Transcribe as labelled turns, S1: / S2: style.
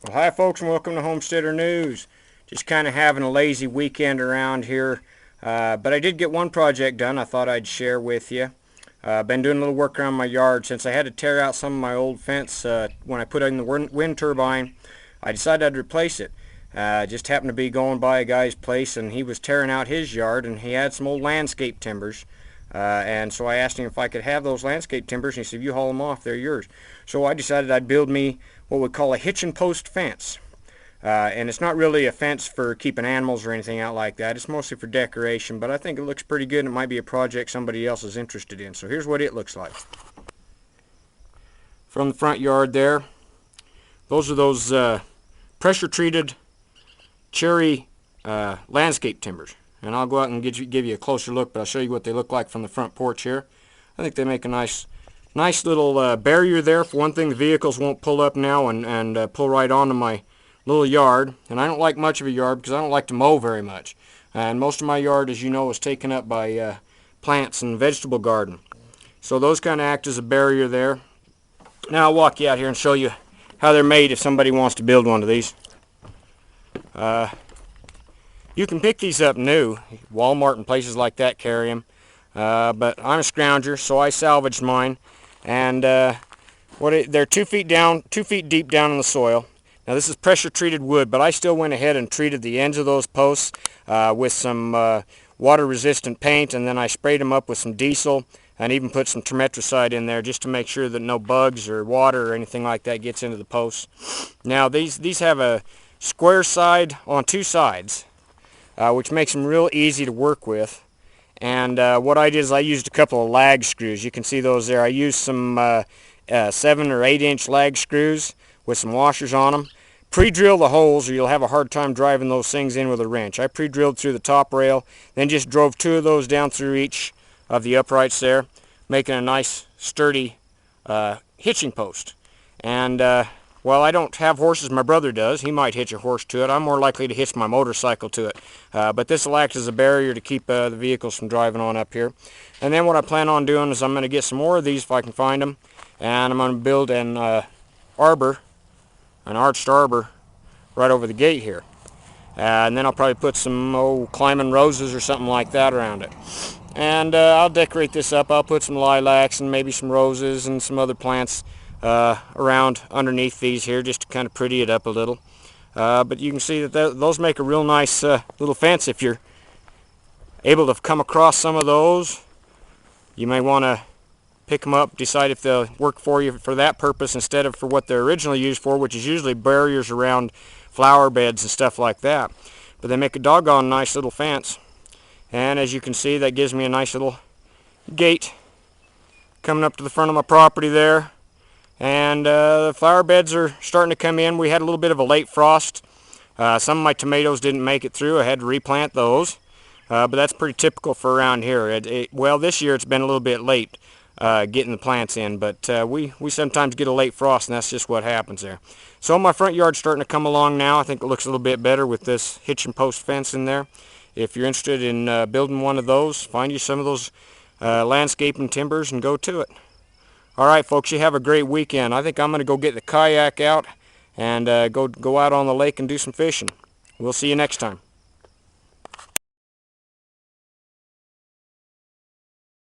S1: Well, hi folks, and welcome to Homesteader News. Just kind of having a lazy weekend around here, but I did get one project done I thought I'd share with you. I've been doing a little work around my yard since I had to tear out some of my old fence when I put in the wind turbine. I decided I'd replace it. Just happened to be going by a guy's place, and he was tearing out his yard, and he had some old landscape timbers. And so I asked him if I could have those landscape timbers, and he said, "You haul them off, they're yours." So I decided I'd build me what we call a hitching post fence. And it's not really a fence for keeping animals or anything out like that. It's mostly for decoration, but I think it looks pretty good, and it might be a project somebody else is interested in. So here's what it looks like. From the front yard there, those are those pressure-treated cherry landscape timbers. And I'll go out and give you a closer look, but I'll show you what they look like from the front porch here. I think they make a nice little barrier there. For one thing, the vehicles won't pull up now and pull right onto my little yard. And I don't like much of a yard because I don't like to mow very much. And most of my yard, as you know, is taken up by plants and vegetable garden. So those kind of act as a barrier there. Now I'll walk you out here and show you how they're made if somebody wants to build one of these. You can pick these up new. Walmart and places like that carry them. But I'm a scrounger, so I salvaged mine. And they're 2 feet down, 2 feet deep down in the soil. Now this is pressure treated wood, but I still went ahead and treated the ends of those posts with some water resistant paint, and then I sprayed them up with some diesel and even put some termetricide in there just to make sure that no bugs or water or anything like that gets into the posts. Now these have a square side on 2 sides, which makes them real easy to work with. And what I did is I used a couple of lag screws. You can see those there. I used some 7 or 8 inch lag screws with some washers on them. Pre-drill the holes or you'll have a hard time driving those things in with a wrench. I pre-drilled through the top rail, then just drove 2 of those down through each of the uprights there, making a nice sturdy hitching post. And well, I don't have horses. My brother does. He might hitch a horse to it. I'm more likely to hitch my motorcycle to it. But this will act as a barrier to keep the vehicles from driving on up here. And then what I plan on doing is I'm going to get some more of these if I can find them. And I'm going to build an arbor, an arched arbor, right over the gate here. And then I'll probably put some climbing roses or something like that around it. And I'll decorate this up. I'll put some lilacs and maybe some roses and some other plants around underneath these here just to kind of pretty it up a little. But you can see that those make a real nice little fence. If you're able to come across some of those, you may want to pick them up, decide if they'll work for you for that purpose instead of for what they're originally used for, which is usually barriers around flower beds and stuff like that. But they make a doggone nice little fence. And as you can see, that gives me a nice little gate coming up to the front of my property there. And the flower beds are starting to come in. We had a little bit of a late frost. Some of my tomatoes didn't make it through. I had to replant those. But that's pretty typical for around here. Well, this year it's been a little bit late getting the plants in. But we sometimes get a late frost, and that's just what happens there. So my front yard's starting to come along now. I think it looks a little bit better with this hitch and post fence in there. If you're interested in building one of those, find you some of those landscaping timbers and go to it. All right, folks, you have a great weekend. I think I'm going to go get the kayak out and go out on the lake and do some fishing. We'll see you next time.